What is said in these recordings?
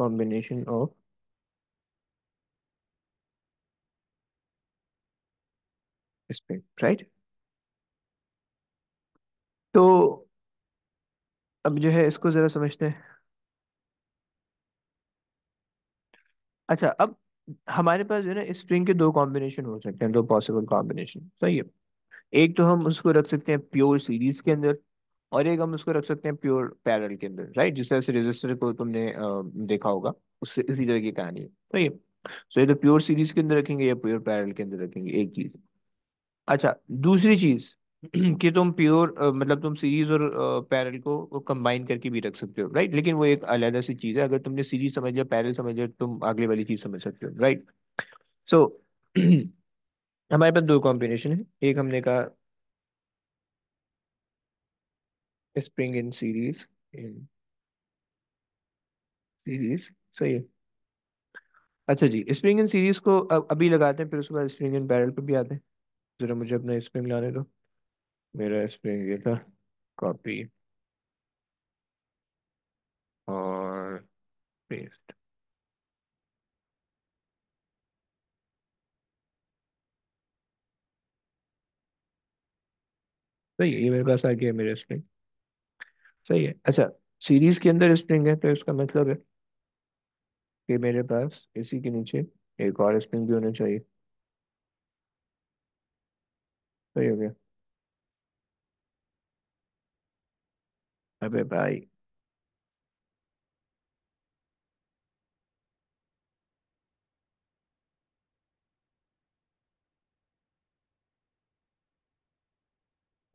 Combination of spring, right. तो अब जो है इसको जरा समझते हैं। अच्छा, अब हमारे पास जो है ना स्प्रिंग के दो कॉम्बिनेशन हो सकते हैं, दो पॉसिबल कॉम्बिनेशन, सही है। एक तो हम उसको रख सकते हैं प्योर सीरीज के अंदर, और एक हम उसको रख सकते हैं प्योर पैरेलल के अंदर, राइट। जिस तरह से रेजिस्टर को तुमने देखा होगा, उससे इसी तरह की कहानी है, सही है। सो ये तो प्योर सीरीज के अंदर रखेंगे या प्योर पैरेलल के अंदर रखेंगे, एक चीज। अच्छा, दूसरी चीज कि तुम प्योर मतलब तुम सीरीज और पैरेलल को कंबाइन करके भी रख सकते हो, राइट। लेकिन वो एक अलग सी चीज है। अगर तुमने सीरीज समझ लिया, पैरेलल समझ लिया, तुम आगे वाली चीज समझ सकते हो, राइट। सो हमारे पास दो कॉम्बिनेशन है। एक हमने कहा spring in series, in series, सही है। अच्छा जी, स्प्रिंग इन सीरीज को अभी लगाते हैं, फिर उसके बाद स्प्रिंग इन पैरेलल पे भी आते हैं। जरा मुझे अपना स्प्रिंग लाने दो। मेरा स्प्रिंग ये था, कॉपी और पेस्ट। सही है, ये मेरे पास आ गया मेरा स्प्रिंग, सही है। अच्छा, सीरीज के अंदर स्प्रिंग है, तो इसका मतलब है कि मेरे पास इसी के नीचे एक और स्प्रिंग भी होना चाहिए। सही हो गया। अबे भाई,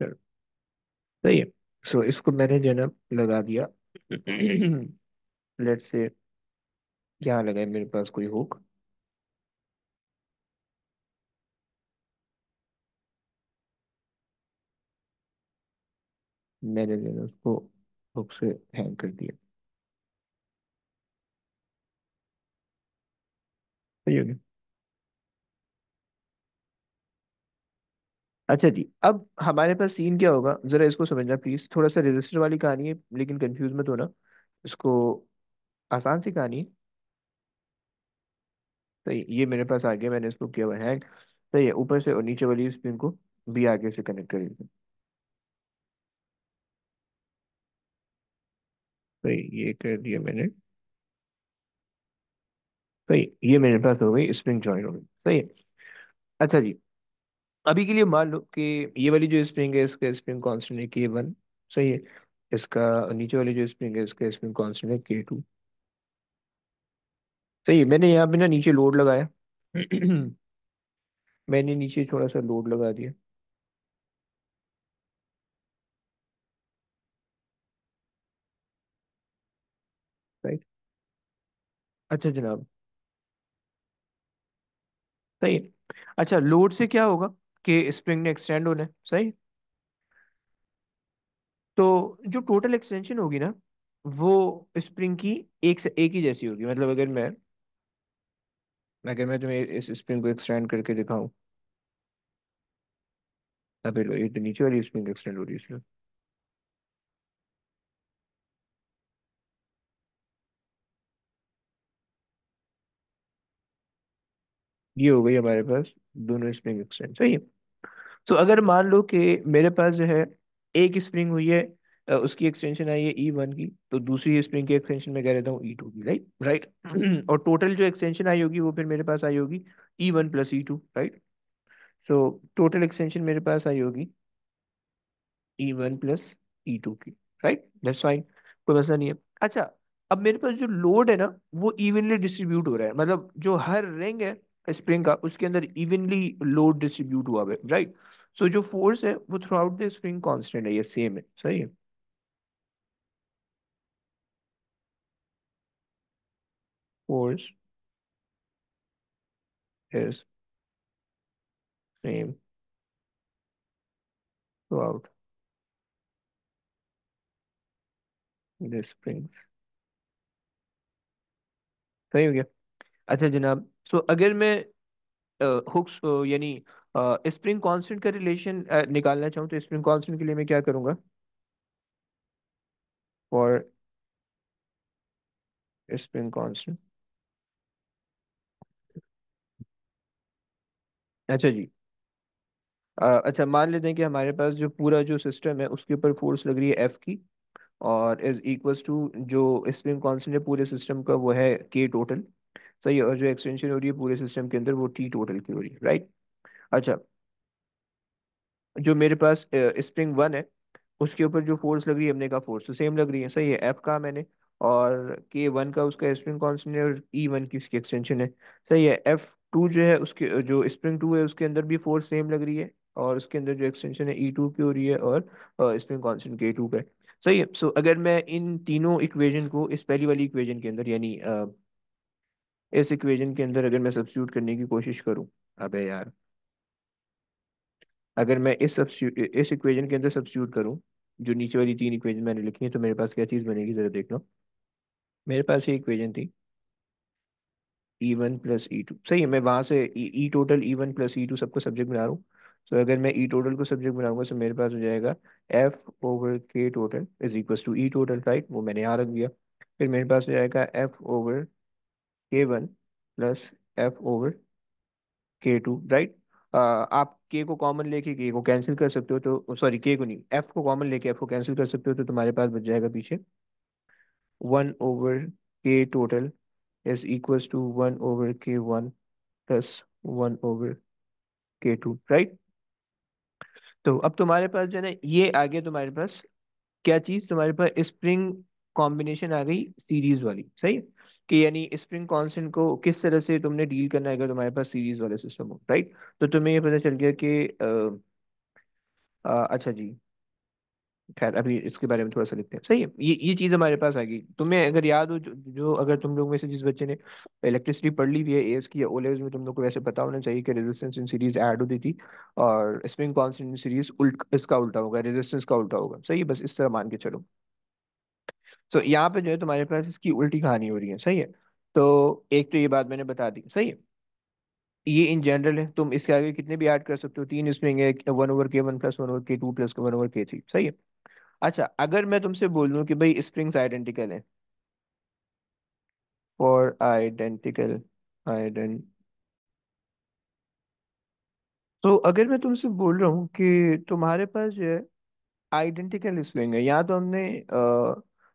चलो, सही है। सो इसको मैंने जो है ना लगा दिया। लेट्स से यहाँ लगा है मेरे पास कोई हुक। मैंने जो है ना उसको हुक से हैंग कर दिया। सही हो गया। अच्छा जी, अब हमारे पास सीन क्या होगा, जरा इसको समझना प्लीज। थोड़ा सा रजिस्टर वाली कहानी है, लेकिन कंफ्यूज मत होना। इसको आसान सी कहानी है। तो ये मेरे पास आ गया, मैंने इसको किया हुआ हैंग। सही है, ऊपर से और नीचे वाली स्प्रिंग को भी आगे से कनेक्ट कर दिया। सही, ये कर दिया मैंने। सही, ये मेरे पास हो गई स्प्रिंग ज्वाइन हो गई, सही है। अच्छा जी, अभी के लिए मान लो कि ये वाली जो स्प्रिंग है इसका स्प्रिंग कांस्टेंट है K1, सही है। इसका नीचे वाली जो स्प्रिंग है इसका स्प्रिंग कांस्टेंट है K2। सही है, मैंने यहाँ पे ना नीचे लोड लगाया। मैंने नीचे थोड़ा सा लोड लगा दिया, राइट। अच्छा जनाब, सही है। अच्छा, लोड से क्या होगा कि स्प्रिंग ने एक्सटेंड होना है, सही। तो जो टोटल एक्सटेंशन होगी ना, वो स्प्रिंग की एक से एक ही जैसी होगी। मतलब अगर मैं तुम्हें इस स्प्रिंग को एक्सटेंड करके दिखाऊं, अबे लो, ये तो नीचे वाली स्प्रिंग एक्सटेंड हो रही है इसमें। ये हो गई हमारे पास दोनों स्प्रिंग एक्सटेंड, सही है। तो अगर मान लो कि मेरे पास जो है एक स्प्रिंग हुई है, उसकी एक्सटेंशन आई है E1 की, तो दूसरी स्प्रिंग की एक्सटेंशन मैं कह देता हूँ E2 की, राइट राइट। और टोटल जो एक्सटेंशन आई होगी वो फिर मेरे पास आई होगी E1 plus E2, right. So total extension मेरे पास आई होगी E1 प्लस E2 की, राइट। दैट्स फाइन, कोई मसला नहीं है। अच्छा, अब मेरे पास जो लोड है ना, वो इवनली डिस्ट्रीब्यूट हो रहा है। मतलब जो हर रिंग है स्प्रिंग का, उसके अंदर इवनली लोड डिस्ट्रीब्यूट हुआ है, राइट। सो जो फोर्स है वो through out the spring constant है, ये सेम है, सही है। Force is same through out the spring, सही हो गया। अच्छा जनाब, सो अगर मैं हुक्स यानी स्प्रिंग कांस्टेंट का रिलेशन निकालना चाहूँ, तो स्प्रिंग कांस्टेंट के लिए मैं क्या करूंगा? For spring constant. अच्छा जी। अच्छा, मान लेते हैं कि हमारे पास जो पूरा जो सिस्टम है उसके ऊपर फोर्स लग रही है एफ की, और इज इक्वल्स टू जो स्प्रिंग कांस्टेंट है पूरे सिस्टम का वो है के टोटल। सही है, और जो एक्सटेंशन हो रही है पूरे सिस्टम के अंदर वो टी टोटल की हो रही है, राइट। अच्छा, जो मेरे पास स्प्रिंग वन है उसके ऊपर जो फोर्स लग रही है हमने कहा फोर्स तो सेम लग रही है, सही है, एफ का मैंने, और के वन का उसका स्प्रिंग कांस्टेंट है, और ई वन की उसकी एक्सटेंशन है। सही है, एफ टू जो है उसके जो स्प्रिंग टू है उसके अंदर भी फोर्स सेम लग रही है, और उसके अंदर जो एक्सटेंशन है ई टू की हो रही है, और स्प्रिंग कांस्टेंट के टू का है। सही है। सो अगर मैं इन तीनों इक्वेशन को इस पहली वाली इक्वेशन के अंदर, यानी इस इक्वेशन के अंदर अगर मैं सब्स्टिट्यूट करने की कोशिश करूं, अबे यार, अगर मैं इस इक्वेशन के अंदर सब्स्टिट्यूट करूं जो नीचे वाली तीन इक्वेशन मैंने लिखी है, तो मेरे पास क्या चीज़ बनेगी जरा देख लो। मेरे पास ये इक्वेशन थी E one plus E two, सही है, मैं वहां से E total E one plus E two सबको सब्जेक्ट बना रहा हूँ। तो अगर मैं ई टोटल को सब्जेक्ट बनाऊंगा तो मेरे पास हो जाएगा F over K total is equal to E total, right, वो मैंने यहाँ रख दिया। फिर मेरे पास हो जाएगा F over K one plus F over K two, right. आप के को कॉमन लेके के को कैंसिल कर सकते हो, तो सॉरी के को नहीं, एफ को कॉमन लेके एफ को कैंसिल कर सकते हो, तो तुम्हारे पास बच जाएगा पीछे one over K total is equals to one over K one plus one over K two, right. तो अब तुम्हारे पास जो है ना ये आ गया तुम्हारे पास क्या चीज, तुम्हारे पास स्प्रिंग कॉम्बिनेशन आ गई सीरीज वाली, सही है, कि यानी स्प्रिंग कांस्टेंट को किस तरह से तुमने डील करना है अगर तुम्हारे पास सीरीज वाला सिस्टम हो, राइट। तो तुम्हें ये पता चल गया कि अच्छा जी, खैर अभी इसके बारे में थोड़ा सा लिखते हैं, सही है, ये चीज़ हमारे पास आ गई। तुम्हें अगर याद हो जो अगर तुम लोग में से जिस बच्चे ने इलेक्ट्रिसिटी पढ़ ली हुई है एएस की या ओ लेवल्स में, तुम लोग को वैसे पता होना चाहिए कि रेजिस्टेंस इन सीरीज ऐड होती थी, और स्प्रिंग कांस्टेंट इन सीरीज उल्ट, इसका उल्टा होगा, रेजिस्टेंस का उल्टा होगा, सही है, बस इस तरह मान के चलो। तो यहाँ पे जो है तुम्हारे पास इसकी उल्टी कहानी हो रही है, सही है। तो एक तो ये बात मैंने बता दी, सही है, ये इन जनरल है, तुम इसके आगे कितने भी ऐड कर सकते हो, तीन स्प्रिंग है, one over K one plus one over K two plus one over के थ्री, सही है। अच्छा, अगर मैं तुमसे बोल दूं कि भाई स्प्रिंग्स आइडेंटिकल है, फॉर आइडेंटिकल आइडेंट, तो अगर मैं तुमसे बोल रहा हूँ कि तुम्हारे पास जो है आइडेंटिकल स्प्रिंग है, यहाँ तो हमने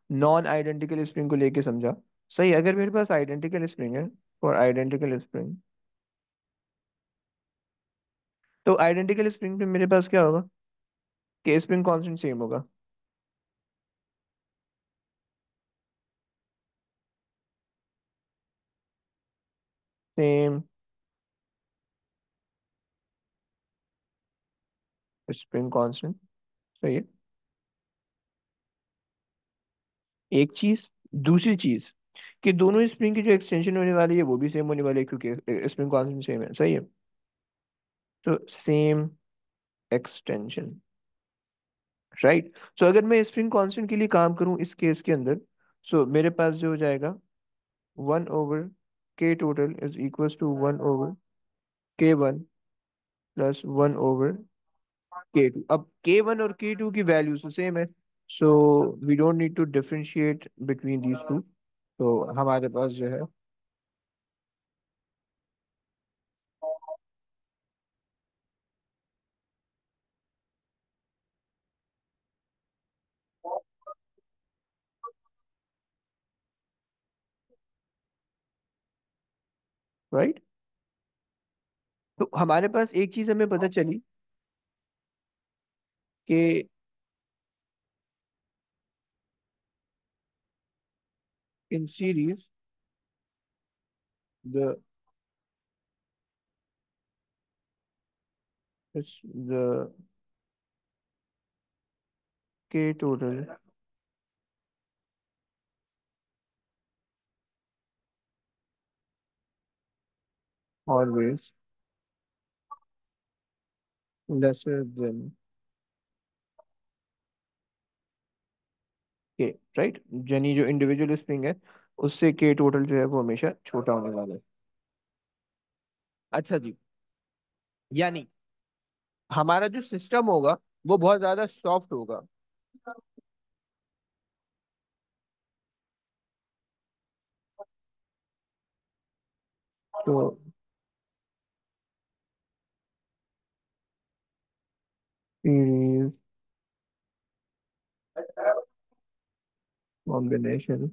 नॉन आइडेंटिकल स्प्रिंग को लेके समझा, सही है। अगर मेरे पास आइडेंटिकल स्प्रिंग है, फॉर आइडेंटिकल स्प्रिंग, तो आइडेंटिकल स्प्रिंग पे मेरे पास क्या होगा कि स्प्रिंग कांस्टेंट सेम होगा, सेम स्प्रिंग कांस्टेंट, सही है, एक चीज। दूसरी चीज कि दोनों स्प्रिंग की जो एक्सटेंशन होने वाली है वो भी सेम होने वाली है, क्योंकि स्प्रिंग कांस्टेंट सेम है, सही है। तो सेम एक्सटेंशन, राइट। सो अगर मैं स्प्रिंग कांस्टेंट के लिए काम करूं इस केस के अंदर, सो मेरे पास जो हो जाएगा one over K total is equals to one over K one plus one over K two. अब के वन और के टू की वैल्यूज तो सेम है, so we don't need to differentiate between these two. तो हमारे पास जो है, राइट, तो हमारे पास एक चीज हमें पता चली कि in series the the K total always lesser than K, right, यानी जो इंडिविजुअल स्प्रिंग है उससे K टोटल जो है वो हमेशा छोटा होने वाला है। अच्छा जी, यानी हमारा जो सिस्टम होगा वो बहुत ज्यादा सॉफ्ट होगा, तो सीरीज कॉम्बिनेशन।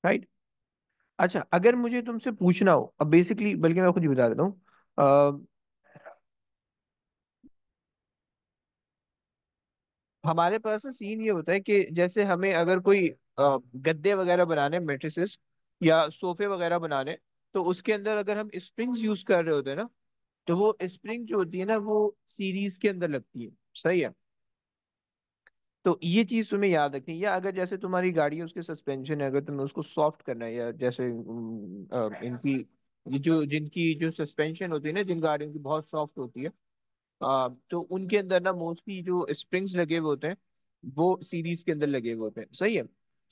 राइट। अच्छा, अगर मुझे तुमसे पूछना हो, अब बेसिकली बल्कि मैं खुद ही बता देता हूँ। हमारे पास ना सीन ये होता है कि जैसे हमें अगर कोई गद्दे वगैरह बनाने, मेट्रिसेस या सोफे वगैरह बनाने, तो उसके अंदर अगर हम स्प्रिंग्स यूज कर रहे होते हैं ना, तो वो स्प्रिंग जो होती है ना, वो सीरीज के अंदर लगती है। सही है। तो ये चीज तुम्हें याद रखनी है। या अगर जैसे तुम्हारी गाड़ी है, उसके सस्पेंशन है, अगर तुम्हें उसको सॉफ्ट करना है, या जैसे इनकी, ये जो जिनकी जो सस्पेंशन होती है ना, जिन गाड़ियों की बहुत सॉफ्ट होती है, तो उनके अंदर ना मोस्टली जो स्प्रिंग्स लगे हुए होते हैं, वो सीरीज के अंदर लगे हुए होते हैं। सही है।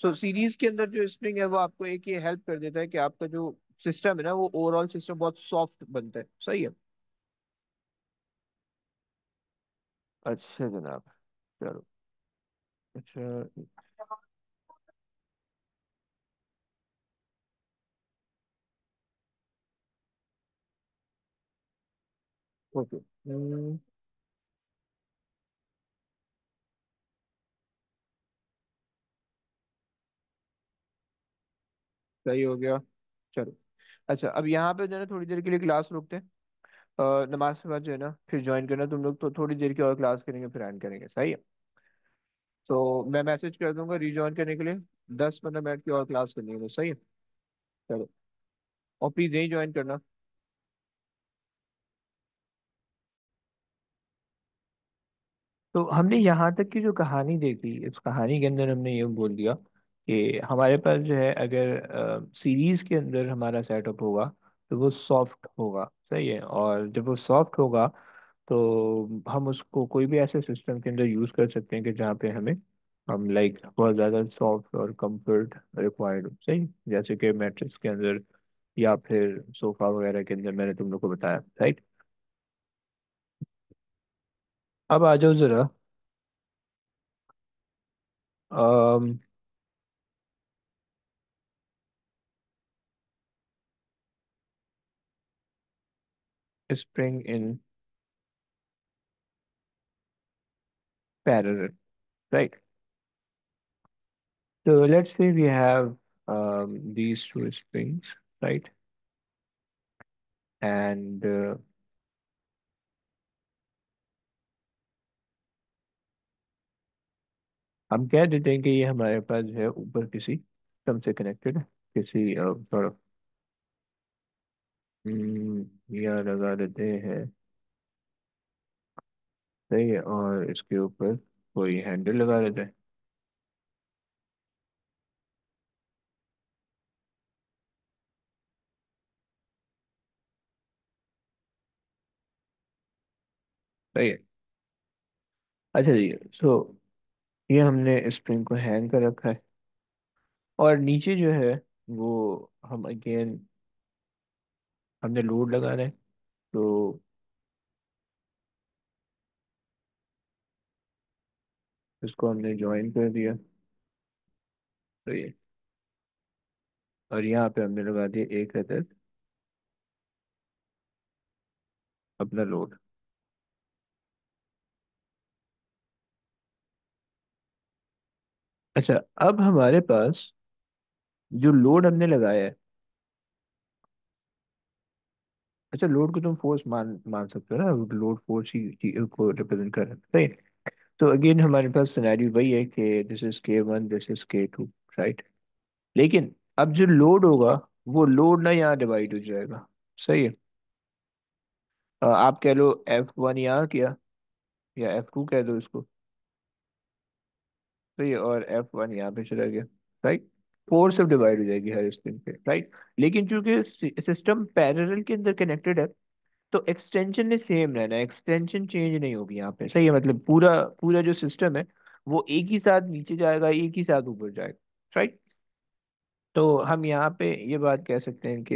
सो सीरीज के अंदर जो स्प्रिंग है, वो आपको एक ये हेल्प कर देता है कि आपका जो सिस्टम है ना, वो ओवरऑल सिस्टम बहुत सॉफ्ट बनता है। सही है। अच्छा जनाब। चलो। अच्छा। ओके। सही हो गया। चलो। अच्छा, अब यहाँ पे जो है ना, थोड़ी देर के लिए क्लास रोकते हैं। नमाज के बाद जो है ना, फिर ज्वाइन करना तुम लोग, तो थोड़ी देर की और क्लास करेंगे, फिर एंड करेंगे। सही है। तो मैं मैसेज कर दूंगा रीज्वाइन करने के लिए। 10-15 मिनट की और क्लास करनी है बस। सही है। चलो। और प्लीज यहीं ज्वाइन करना। तो हमने यहाँ तक की जो कहानी देखी, इस कहानी के अंदर हमने ये बोल दिया कि हमारे पास जो है, अगर सीरीज के अंदर हमारा सेटअप होगा, तो वो सॉफ्ट होगा। सही है। और जब वो सॉफ्ट होगा, तो हम उसको कोई भी ऐसे सिस्टम के अंदर यूज कर सकते हैं कि जहाँ पे हमें, हम लाइक बहुत ज़्यादा सॉफ्ट और कंफर्ट रिक्वायर्ड हो। सही। जैसे कि मैट्रेस के अंदर, या फिर सोफा वगैरह के अंदर, मैंने तुम लोग को बताया। राइट। अब आ जाओ जरा spring in parallel. Right. So let's say we have these two springs, right? And हम कह देते हैं कि ये हमारे पास जो है, ऊपर किसी सिस्टम से कनेक्टेड है, किसी sort of, या लगा देते हैं। सही है। और इसके ऊपर कोई हैंडल लगा देते हैं। सही है। अच्छा जी। सो ये हमने स्प्रिंग को हैंग कर रखा है, और नीचे जो है, वो हम अगेन हमने लोड लगाना है। तो इसको हमने ज्वाइन कर दिया। तो ये, और यहाँ पे हमने लगा दिया एक अदद अपना लोड। अच्छा, अब हमारे पास जो लोड हमने लगाया है, अच्छा, लोड को तुम फोर्स मान मान सकते हो ना, लोड फोर्स ही चीज को रिप्रेजेंट कर रहा है। सही। तो अगेन हमारे पास सिनेरियो वही है कि this is K1, this is K2। Right. लेकिन अब जो लोड होगा, वो लोड ना यहाँ डिवाइड हो जाएगा। सही है। आप कह लो F1 यहाँ किया, या F2 कह दो इसको। सही है। और F1 यहाँ पे चला गया। राइट। फोर से डिवाइड हो जाएगी हर स्पिन पे। राइट। लेकिन चूंकि सिस्टम पैरेलल के अंदर कनेक्टेड है, तो एक्सटेंशन ने सेम रहना है, एक्सटेंशन चेंज नहीं होगी यहाँ पे। सही है। मतलब पूरा पूरा जो सिस्टम है, वो एक ही साथ नीचे जाएगा, एक ही साथ ऊपर जाएगा। राइट। तो हम यहाँ पे ये बात कह सकते हैं कि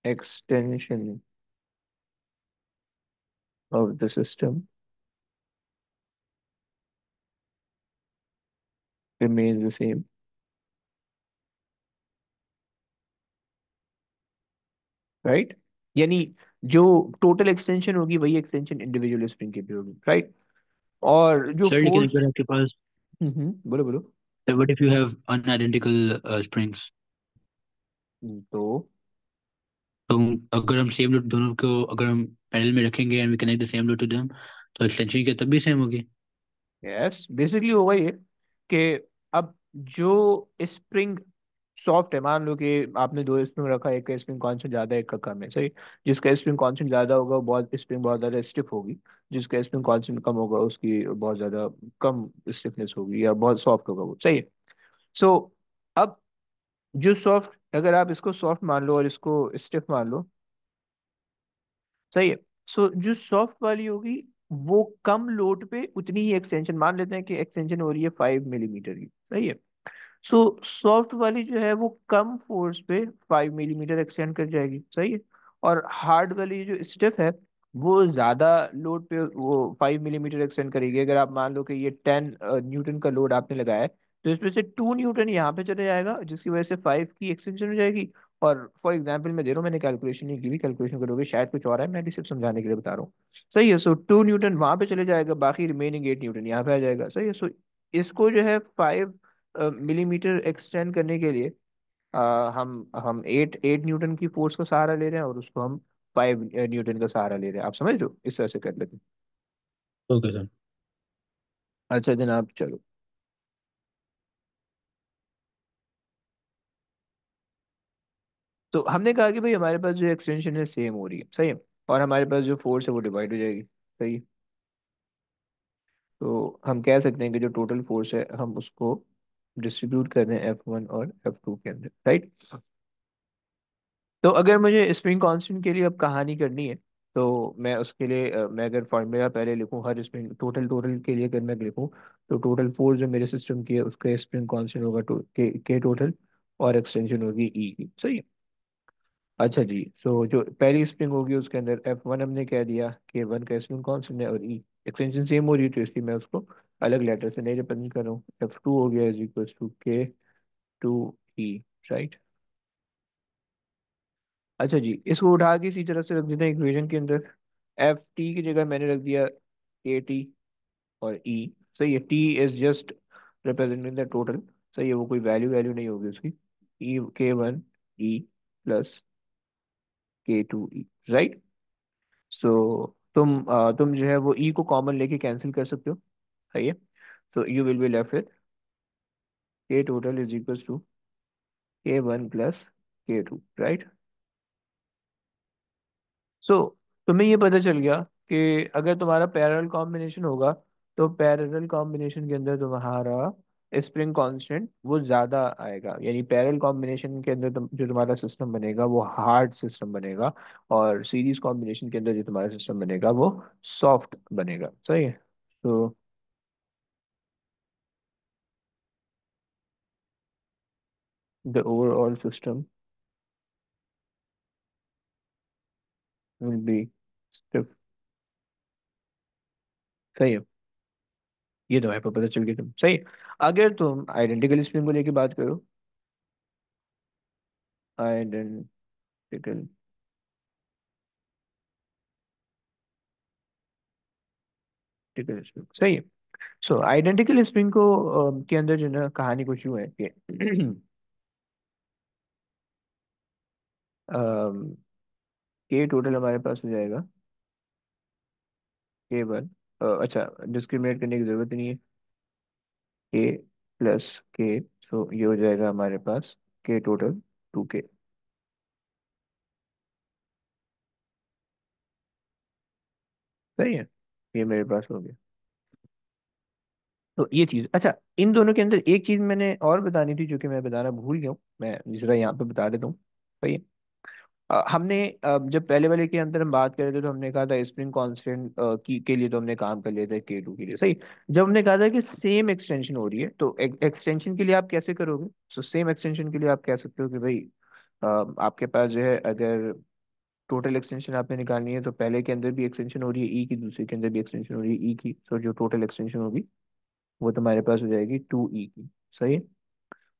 extension of the system remains the same, right? यानी जो टोटल एक्सटेंशन होगी वही एक्सटेंशन इंडिविजुअल स्प्रिंग की भी होगी, राइट? और जो सर लेकिन फोर्स। अगर आपके पास, बोलो बोलो। What if you have unidentical springs? तो तो अगर हम सेम लोड दोनों को, अगर हम पैरेलल में रखेंगे and we connect the same load to them, तो एक्सटेंशन क्या तब भी सेम होगी? यस, बेसिकली होगा ये कि अब जो स्प्रिंग सॉफ्ट है, मान लो कि आपने दो स्प्रिंग रखा, एक का स्प्रिंग कांस्टेंट ज्यादा है, एक का कम है, सही? जिसका स्प्रिंग कांस्टेंट ज्यादा होगा वो बहुत स्प्रिंग बहुत ज्यादा स्टिफ होगी, जिसका स्प्रिंग कांस्टेंट कम होगा उसकी बहुत ज्यादा कम स्टिफनेस होगी या बहुत सॉफ्ट होगा वो, सही है? सो अब जो सॉफ्ट, अगर आप इसको सॉफ्ट मान लो और इसको स्टिफ मान लो, सही है? सो जो सॉफ्ट वाली होगी वो कम लोड पे उतनी ही एक्सटेंशन, मान लेते हैं कि एक्सटेंशन हो रही है 5 मिलीमीटर की, सही है? सो सॉफ्ट वाली जो है वो कम फोर्स पे 5 मिलीमीटर एक्सटेंड कर जाएगी, सही है? और हार्ड वाली जो स्टिफ है वो ज्यादा लोड पे वो 5 मिलीमीटर एक्सटेंड करेगी। अगर आप मान लो कि ये 10 न्यूटन का लोड आपने लगाया है, तो इसमें से 2 न्यूटन यहाँ पे चले जाएगा, जिसकी वजह से 5 की एक्सटेंशन हो जाएगी। और फॉर एग्जाम्पल मैं दे रहा हूँ, मैंने कैलकुलेशन नहीं की भी, कैलकुलेशन करोगे शायद कुछ और है, मैं भी सिर्फ समझाने के लिए बता रहा हूँ। सही है? सो 2 न्यूटन वहां पे चले जाएगा, बाकी रिमेनिंग 8 न्यूटन यहाँ पे आ जाएगा, सही है? सो इसको जो है 5 मिलीमीटर एक्सटेंड करने के लिए हम 8 न्यूटन की फोर्स का सहारा ले रहे हैं और उसको हम 5 न्यूटन का सहारा ले रहे हैं। आप समझ लो, इस तरह से कर लेते हैं। Okay sir. अच्छा जनाब, चलो। तो हमने कहा कि भाई हमारे पास जो एक्सटेंशन है सेम हो रही है, सही है? और हमारे पास जो फोर्स है वो डिवाइड हो जाएगी, सही है? तो हम कह सकते हैं कि जो टोटल फोर्स है हम उसको डिस्ट्रीब्यूट कर रहे हैं F1 और F2 के अंदर, राइट? तो अगर मुझे स्प्रिंग कांस्टेंट के लिए अब कहानी करनी है, तो मैं उसके लिए मैं अगर फॉर्मूला पहले लिखूं, हर स्प्रिंग टोटल टोटल के लिए अगर मैं लिखूं, तो टोटल फोर्स जो मेरे सिस्टम की है उसका स्प्रिंग कांस्टेंट होगा के टोटल, और एक्सटेंशन होगी ई की, सही है? अच्छा जी, सो जो पहली स्प्रिंग होगी उसके अंदर F1 हमने कह दिया, K1 का स्प्रिंग कांस्टेंट है, और ई एक्सटेंशन सेम हो रही है तो इसलिए मैं उसको अलग लेटर से नहीं रिप्रेजेंट कर रहा हूँ। F2 हो गया इज इक्वल टू K2 ई, राइट? अच्छा जी, इसको उठा के इसी तरह से रख देते हैं इक्वेशन के अंदर। F की जगह मैंने रख दिया KT और ई, सही है? T is just representing the total, सही है? वो कोई वैल्यू वैल्यू नहीं होगी उसकी। ई K1 ई प्लस K2 ई, राइट? सो तुम जो है वो ई को कॉमन लेके कैंसिल कर सकते हो, सही है? तो you will be left with K total is equal to K1 plus K2, right? So तुम्हें ये पता चल गया कि अगर तुम्हारा पैरेलल कॉम्बिनेशन होगा, तो पैरेलल कॉम्बिनेशन के अंदर तुम्हारा स्प्रिंग कांस्टेंट वो ज्यादा आएगा, यानी पैरेलल कॉम्बिनेशन के अंदर जो तुम्हारा सिस्टम बनेगा वो हार्ड सिस्टम बनेगा, और सीरीज कॉम्बिनेशन के अंदर जो तुम्हारा सिस्टम बनेगा वो सॉफ्ट बनेगा, सही है? तो the overall system will be stiff, सही है? ये तुम्हारे को पता चल गया, तुम सही है। अगर तुम आइडेंटिकल स्प्रिंग को लेके बात करो, आइडेंटिकल स्प्रिंग, सही है? सो आइडेंटिकल स्प्रिंग को के अंदर जो ना कहानी कुछ यूं है कि के टोटल हमारे पास हो जाएगा K1, अच्छा डिस्क्रिमिनेट करने की जरूरत नहीं है, K प्लस K, सो ये हो जाएगा हमारे पास K टोटल 2K, सही है? ये मेरे पास हो गया। तो ये चीज, अच्छा, इन दोनों के अंदर एक चीज मैंने और बतानी थी जो कि मैं बताना भूल गया हूँ, मैं जरा यहाँ पे बता देता हूँ, सही है? हमने जब पहले वाले के अंदर हम बात कर रहे थे तो हमने कहा था स्प्रिंग कांस्टेंट की के लिए तो हमने काम कर लिया था K2 के लिए, सही? जब हमने कहा था कि सेम एक्सटेंशन हो रही है, तो एक्सटेंशन के लिए आप कैसे करोगे? सो सेम एक्सटेंशन के लिए आप कह सकते हो कि भाई आपके पास जो है, अगर टोटल एक्सटेंशन आपने निकालनी है, तो पहले के अंदर भी एक्सटेंशन हो रही है ई की, दूसरे के अंदर भी एक्सटेंशन हो रही है ई की, तो जो टोटल एक्सटेंशन होगी वो तुम्हारे पास हो जाएगी 2 ई की। सही है।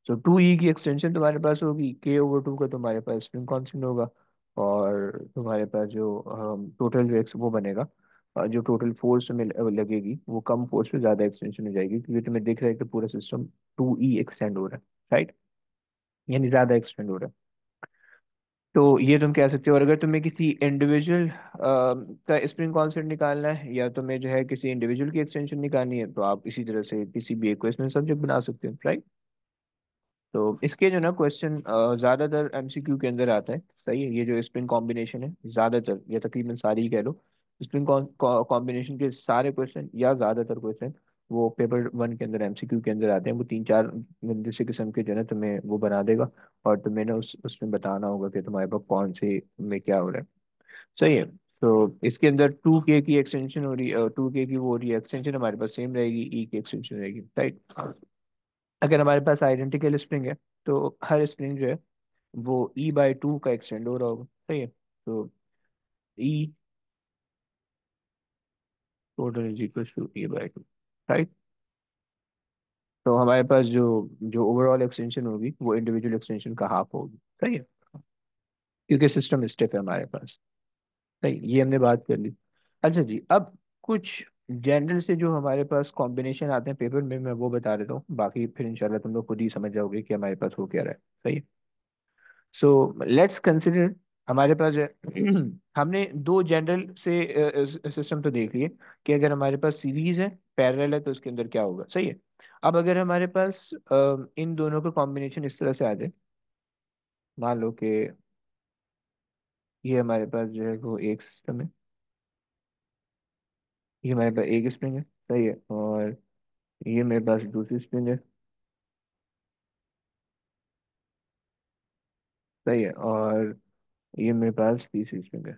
तो 2 ई की एक्सटेंशन तुम्हारे पास होगी, K/2 का तुम्हारे पास स्प्रिंग कांस्टेंट होगा, और तुम्हारे पास जो टोटल जो वो बनेगा, जो टोटल फोर्स में लगेगी वो कम फोर्स पे ज्यादा एक्सटेंशन हो जाएगी, क्योंकि तुम्हें दिख रहा है कि पूरा सिस्टम 2 ई एक्सटेंड हो रहा है। राइट। यानी ज्यादा एक्सटेंड हो रहा है। तो ये तुम कह सकते हो। और अगर तुम्हें किसी इंडिविजुअल का स्प्रिंग कांस्टेंट निकालना है, या तुम्हें जो है किसी इंडिविजुअल की एक्सटेंशन निकालनी है, तो आप इसी तरह से किसी भी एक को इसमें सब्जेक्ट बना सकते हो। राइट। तो इसके जो ना क्वेश्चन ज्यादातर एमसीक्यू के अंदर आता है। सही है। ये जो स्प्रिंग कॉम्बिनेशन है, ज्यादातर या तकरीबन सारी ही कह लो, स्प्रिंग कॉम्बिनेशन के सारे क्वेश्चन या ज्यादातर क्वेश्चन वो पेपर 1 के अंदर एमसीक्यू के अंदर आते हैं। वो 3-4 दूसरे किस्म के जो है ना तुम्हें वो बना देगा, और तुम्हें ना उसमें बताना होगा कि तुम्हारे पास कौन से में क्या हो रहा है। सही है। तो इसके अंदर 2K की एक्सटेंशन हो रही है, 2K की वो हो रही है एक्सटेंशन, हमारे पास सेम रहेगी, ई की एक्सटेंशन रहेगी। राइट। अगर हमारे पास आइडेंटिकल स्प्रिंग है, तो हर स्प्रिंग जो है वो E/2 का एक्सटेंड हो रहा होगा। सही है। तो E total is equal to E/2। Right. तो हमारे पास जो जो ओवरऑल एक्सटेंशन होगी वो इंडिविजुअल एक्सटेंशन का हाफ होगी। सही है। क्योंकि सिस्टम स्टेप है हमारे पास। सही, ये हमने बात कर ली। अच्छा जी, अब कुछ जनरल से जो हमारे पास कॉम्बिनेशन आते हैं पेपर में, मैं वो बता देता हूँ, बाकी फिर इंशाल्लाह तुम लोग खुद ही समझ जाओगे कि हमारे पास हो क्या रहा है। सही है। सो लेट्स कंसिडर, हमारे पास जो है हमने दो जनरल से सिस्टम तो देख लिए, कि अगर हमारे पास सीरीज है, पैरेलल है, तो उसके अंदर क्या होगा। सही है। अब अगर हमारे पास इन दोनों का कॉम्बिनेशन इस तरह से आ जाए, मान लो कि ये हमारे पास जो है वो एक सिस्टम है, ये हमारे पास एक स्प्रिंग है। सही है। और ये मेरे पास दूसरी स्प्रिंग है। सही है। और ये मेरे पास तीसरी स्प्रिंग है।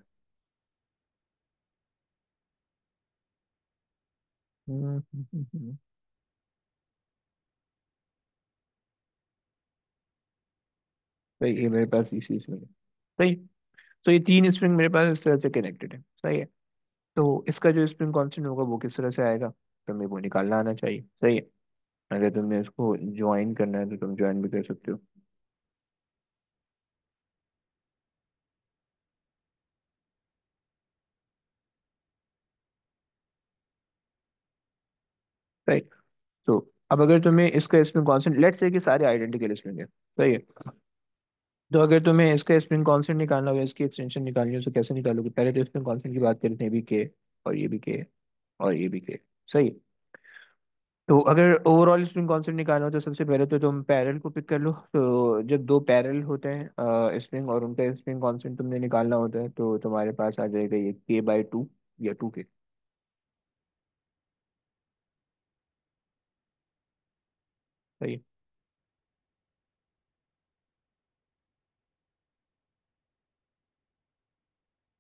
सही, ये मेरे पास तीसरी स्प्रिंग है। सही। तो ये तीन स्प्रिंग मेरे पास इस तरह से कनेक्टेड है। सही है। तो इसका जो स्प्रिंग कांस्टेंट होगा वो किस तरह से आएगा, तो मेरे को निकालना आना चाहिए। सही है। अगर तुम्हें इसको ज्वाइन करना है तो तुम ज्वाइन भी कर सकते हो। राइट। तो अब अगर तुम्हें इसका स्प्रिंग कांस्टेंट, लेट्स से कि सारे आइडेंटिकल स्प्रिंग है। सही है। तो अगर तुम्हें इसका स्प्रिंग कांस्टेंट निकालना हो, इसकी एक्सटेंशन निकालनी हो, तो कैसे निकालोगे। पहले तो स्प्रिंग कांस्टेंट की बात करते हैं, भी के, और ये भी के, और ये भी के। सही है। तो अगर ओवरऑल स्प्रिंग कांस्टेंट निकालना हो, तो सबसे पहले तो तुम पैरेलल को पिक कर लो। तो जब दो पैरेलल होते हैं स्प्रिंग, और उनका स्प्रिंग कांस्टेंट तुमने निकालना होता है, तो तुम्हारे पास आ जाएगा ये K/2 या 2K। सही है।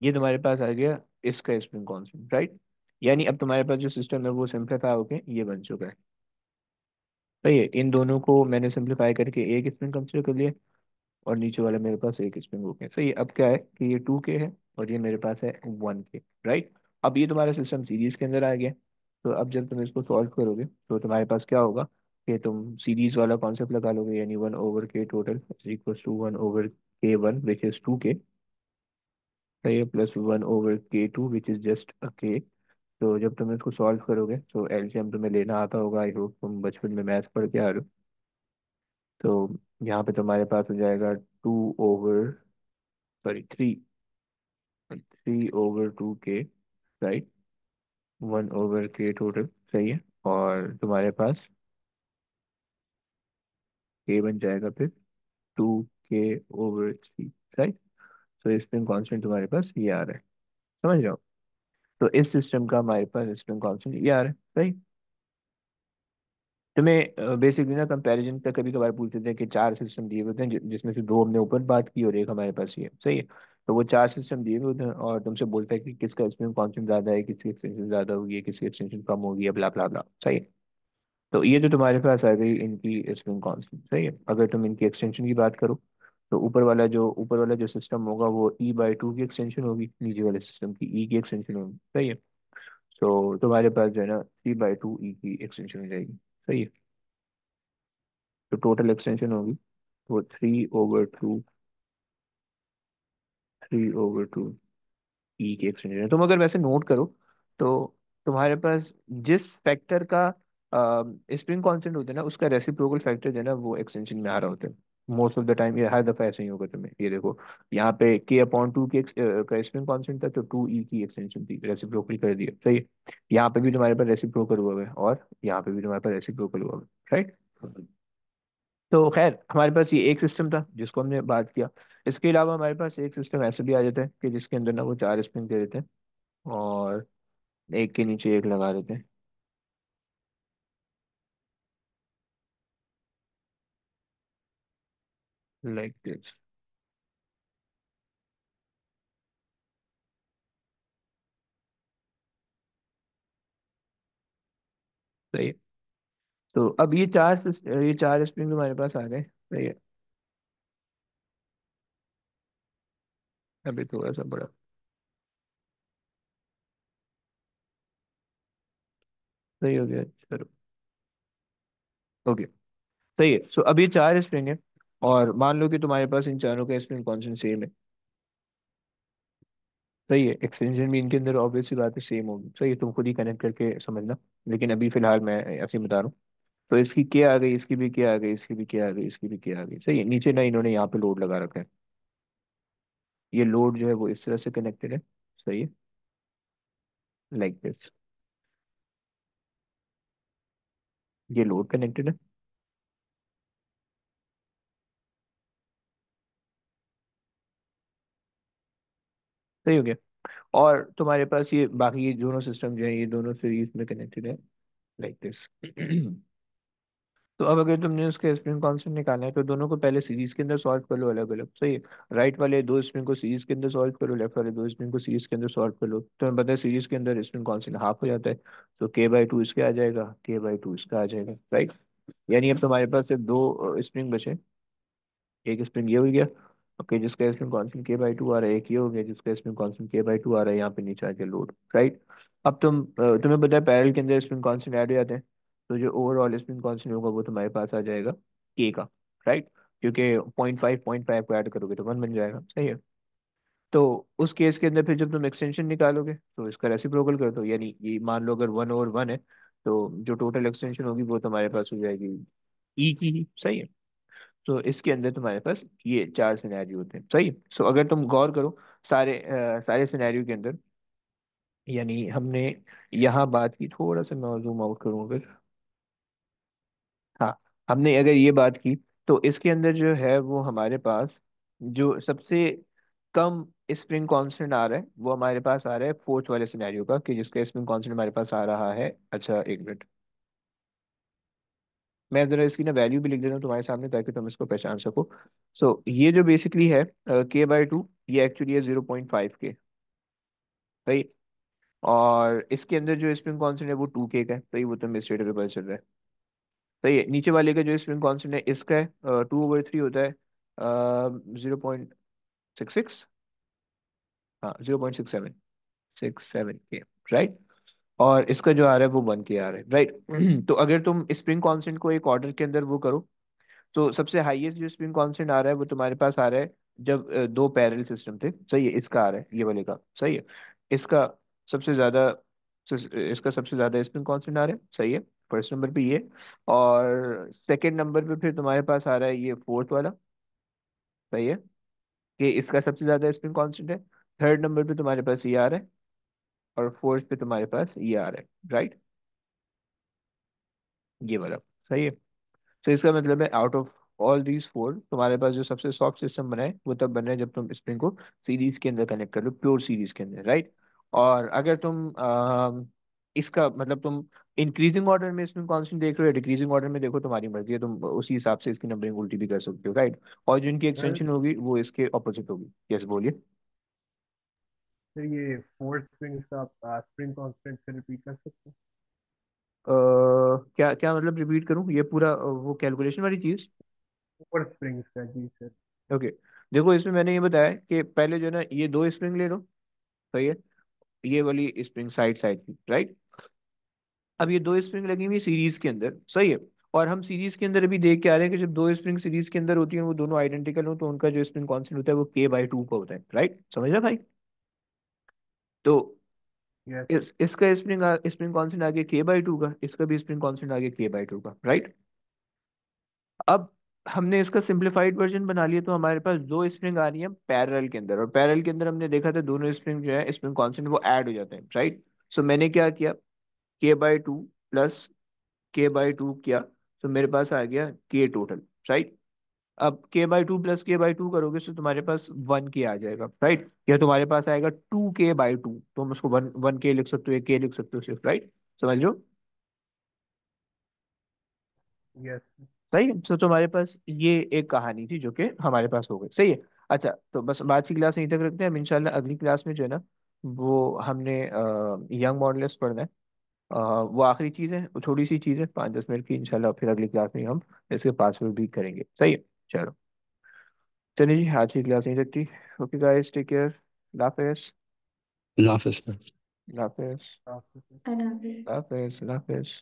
ये तुम्हारे पास आ गया इसका स्प्रिंग कांस्टेंट। राइट। यानी अब तुम्हारे पास जो सिस्टम है वो सिंप्लीफाई होके ये बन चुका है। सही है। इन दोनों को मैंने सिंप्लीफाई करके एक स्प्रिंग कंसिडर कर लिया, और नीचे वाला मेरे पास एक स्प्रिंग हो गया। सही है। अब क्या है कि ये 2K है, और ये मेरे पास है 1K। राइट। अब ये तुम्हारा सिस्टम सीरीज के अंदर आ गया। तो अब जब तुम इसको सॉल्व करोगे, तो तुम्हारे पास क्या होगा कि तुम सीरीज वाला कॉन्सेप्ट लगा लोगे, यानी 1/K total is equal to 1/K1 which is 2K। सही है। Plus 1/K2 which is just a K। तो जब तुम इसको सॉल्व करोगे, तो एलसीएम तुम्हें लेना आता होगा, आई होप तुम बचपन में मैथ पढ़ के आ रहे हो। तो यहाँ पे तुम्हारे पास हो जाएगा 3 3/2K। राइट। 1/K total. सही है। और तुम्हारे पास K बन जाएगा फिर 2K/3। राइट। तो स्प्रिंग कांस्टेंट तुम्हारे पास ये आ रहा है। समझ रहे हो। तो इस सिस्टम का हमारे पास स्प्रिंग कांस्टेंट ये आ रहा है। सही। तुम्हें बेसिकली ना कंपैरिजन का कभी कभार पूछ लेते हैं कि चार सिस्टम दिए हुए होते हैं, जिसमें से दो हमने ऊपर बात की और एक हमारे पास ये है। सही है। तो वो चार सिस्टम दिए हुए होते हैं, और तुमसे बोलता है कि किसका स्प्रिंग कांस्टेंट ज्यादा है, किसकी एक्सटेंशन ज्यादा होगी है, किसकी एक्सटेंशन कम होगी है, ब्ला ब्ला ब्ला। सही है। तो ये जो तुम्हारे पास आ गई इनकी स्प्रिंग कांस्टेंट। सही है। अगर तुम इनकी एक्सटेंशन की बात करो, तो ऊपर वाला जो सिस्टम होगा वो E/2 की एक्सटेंशन होगी, नीचे वाले सिस्टम की ई की एक्सटेंशन होगी, सही है। तो तुम्हारे पास जो है ना 3/2 ई की एक्सटेंशन हो जाएगी, सही है। तो टोटल एक्सटेंशन होगी वो 3/2 ई की एक्सटेंशन है। तुम अगर वैसे नोट करो तो तुम्हारे पास जिस फैक्टर का स्प्रिंग कांस्टेंट होता है ना, उसका रेसिप्रोकल फैक्टर जो है ना वो एक्सटेंशन में आ रहा होता है। मोस्ट ऑफ द टाइम ये हर दफा ऐसा ही होगा तुम्हें, ये देखो यहाँ पे K/2 का स्प्रिंग कांस्टेंट था, तो 2 ई की एक्सटेंशन थी, रेसिप्रोकल कर दिया, सही है। यहाँ पे भी तुम्हारे पास रेसिप्रोकल हुआ है और यहाँ पे भी तुम्हारे पास रेसिप्रोकल हुआ है, राइट। तो खैर हमारे पास ये एक सिस्टम था जिसको हमने बात किया। इसके अलावा हमारे पास एक सिस्टम ऐसे भी आ जाता है कि जिसके अंदर ना वो 4 स्प्रिंग दे देते हैं और एक के नीचे एक लगा देते हैं, लाइक दिस, सही है। तो अब ये चार स्प्रिंग हमारे पास आ गए, सही है। अभी थोड़ा सा बड़ा, सही हो गया, चलो, ओके, सही है। सो अब ये 4 स्प्रिंग है और मान लो कि तुम्हारे पास इन चारों का स्प्रिंग कांस्टेंट सेम है, सही है। एक्सटेंशन भी इनके अंदर ऑब्वियस सी बात है सेम होगी, सही है, तुम खुद ही कनेक्ट करके समझना। लेकिन अभी फिलहाल मैं ऐसे ही बता रहा हूँ। तो इसकी क्या आ गई, इसकी भी क्या आ गई, इसकी भी क्या आ गई, इसकी भी क्या आ गई, सही है। नीचे ना इन्होंने यहाँ पे लोड लगा रखा है, ये लोड जो है वो इस तरह से कनेक्टेड है, सही है, लाइक दिस, ये लोड कनेक्टेड है, सही हो गया। और तुम्हारे पास ये बाकी ये दोनों सिस्टम जो है ये दोनों सीरीज में कनेक्टेड है, लाइक दिस। तो अब अगर तुमने उसके स्प्रिंग कांस्टेंट निकालना है तो दोनों को पहले सीरीज के अंदर सॉल्व कर लो अलग अलग, सही है। राइट वाले 2 स्प्रिंग को सीरीज के अंदर सॉल्व करो, लेफ्ट वाले 2 स्प्रिंग को सीरीज के अंदर सॉल्व कर लो, तो हमें पता है सीरीज के अंदर स्प्रिंग कांस्टेंट हाफ हो जाता है। तो K/2 इसके आ जाएगा, K/2 इसका आ जाएगा, राइट। यानी अब तुम्हारे पास सिर्फ दो स्प्रिंग बचे, एक स्प्रिंग ये हो गया, ओके, जिसका स्प्रिंग कांस्टेंट K/2 आ रहा है, एक ये हो गया जिसका स्प्रिंग कांस्टेंट K/2 आ रहा है, यहाँ पे नीचे आ गया लोड, राइट। अब तुम्हें पता है पैरेलल के अंदर स्प्रिंग कांस्टेंट ऐड हो जाते हैं, तो जो ओवरऑल स्प्रिंग कांस्टेंट होगा वो तुम्हारे पास आ जाएगा K का, राइट। क्योंकि 0.5 को ऐड करोगे तो 1 बन जाएगा, सही है। तो उस केस के अंदर फिर जब तुम एक्सटेंशन निकालोगे तो इसका रेसिप्रोकल कर दो, यानी ये मान लो अगर 1/1 है तो जो टोटल एक्सटेंशन होगी वो तुम्हारे पास हो जाएगी ई की ही, सही है। तो इसके अंदर तुम्हारे पास ये 4 सिनेरियो होते हैं, सही। सो अगर तुम गौर करो सारे सिनेरियो के अंदर, यानी हमने यहाँ बात की, थोड़ा सा मैं जूम आउट करूँ अगर, हाँ, हमने अगर ये बात की तो इसके अंदर जो है वो हमारे पास जो सबसे कम स्प्रिंग कांस्टेंट आ रहा है वो हमारे पास आ रहा है फोर्थ वाले सिनेरियो का, कि जिसका स्प्रिंग कांस्टेंट हमारे पास आ रहा है, अच्छा एक मिनट, मैं जरा इसकी ना वैल्यू भी लिख देता हूँ तुम्हारे सामने ताकि तुम इसको पहचान सको। सो ये जो बेसिकली है K/2, ये एक्चुअली है 0.5 के, सही। और इसके अंदर जो स्प्रिंग कांस्टेंट है वो 2 के का है, सही, वो तो स्टेट पे पता चल रहा है, सही है। नीचे वाले का जो स्प्रिंग कांस्टेंट है इसका है 2/3 होता है 0.66, हाँ 0.67 के, राइट। और इसका जो आ रहा है वो 1 के आ रहा है, राइट। तो अगर तुम स्प्रिंग कांस्टेंट को एक ऑर्डर के अंदर वो करो तो सबसे हाईएस्ट जो स्प्रिंग कांस्टेंट आ रहा है वो तुम्हारे पास आ रहा है जब दो पैरेलल सिस्टम थे, सही है, इसका आ रहा है ये वाले का, सही है। इसका सबसे ज्यादा इसका सबसे ज्यादा स्प्रिंग कांस्टेंट आ रहा है, सही है, फर्स्ट नंबर पे ये। और सेकंड नंबर पे फिर तुम्हारे पास आ रहा है ये फोर्थ वाला, सही है, कि इसका सबसे ज्यादा स्प्रिंग कांस्टेंट है। थर्ड नंबर पे तुम्हारे पास ये आ रहा है और फोर्थ पे तुम्हारे पास ये आ रहा है, राइट, ये वाला, सही है। तो इसका मतलब है out of all these four तुम्हारे पास जो सबसे सॉफ्ट सिस्टम बना है वो तब बना है जब तुम स्प्रिंग को सीरीज के अंदर कनेक्ट कर लो, प्योर सीरीज के अंदर, राइट। और अगर तुम इसका मतलब तुम इंक्रीजिंग ऑर्डर में स्प्रिंग कांस्टेंट देख रहे हो या डिक्रीजिंग ऑर्डर में देखो, तुम्हारी मर्जी है, तुम उसी हिसाब से इसकी नंबरिंग उल्टी भी कर सकते हो, राइट। और जो इनकी सर एक्सटेंशन होगी वो इसके ऑपोजिट होगी, यस बोलिए। सर ये फोर्थ स्प्रिंग का आप स्प्रिंग कांस्टेंट से रिपीट कर सकते हैं? क्या क्या मतलब रिपीट करूं ये पूरा वो कैलकुलेशन वाली चीज। फोर्थ स्प्रिंग का जी सर। ओके, देखो इसमें मैंने ये बताया कि पहले जो है ना ये दो स्प्रिंग ले लो, सही है, ये वाली स्प्रिंग साइड साइड की, राइट। अब ये दो स्प्रिंग लगी हुई सीरीज के अंदर, सही है। और हम सीरीज के अंदर अभी देख के आ रहे हैं कि जब दो स्प्रिंग सीरीज के अंदर होती हैं वो दोनों आइडेंटिकल हो तो उनका जो स्प्रिंग कांस्टेंट होता है वो k/2 का होता है, राइट, समझ रहे भाई। तो यस। इसका स्प्रिंग कांस्टेंट आ गया k/2 का, इसका भी स्प्रिंग कांस्टेंट आ गया k/2 का, राइट। अब हमने इसका सिंप्लीफाइड वर्जन बना लिया तो हमारे पास दो स्प्रिंग आ रही है पैरेलल के अंदर, और पैरेलल के अंदर हमने देखा था दोनों स्प्रिंग जो है स्प्रिंग कांस्टेंट वो ऐड हो जाते हैं, राइट। सो मैंने क्या किया, k/2 प्लस k/2 किया, तो मेरे पास आ गया k टोटल, राइट। अब k/2 प्लस k/2 करोगे तो तुम्हारे पास 1k आ जाएगा, राइट, या तुम्हारे पास आएगा 2k/2, तुम उसको 1k लिख सकते हो, 1k लिख सकते हो सिर्फ, राइट, समझ लो। यस। सही है, तो तुम्हारे पास ये एक कहानी थी जो कि हमारे पास हो गई, सही है। अच्छा, तो बस आज की क्लास यहीं तक रखते हैं, हम इंशाल्लाह अगली क्लास में जो है ना वो हमने यंग मॉडल्स पढ़ना है। वो आखिरी चीज़ है, वो छोटी सी चीज़ है 5-10 मिनट की, इंशाल्लाह फिर अगली क्लास में हम इसके पासवर्ड भी करेंगे, सही है। चलो, चलिए जी, आज की क्लास यहीं तक थी। ओके गाइस, टेक केयर, हाफिज, अल्लाह हाफिज़। हाफिज, आपसे अल्लाह हाफिज। हाफिज, हाफिज।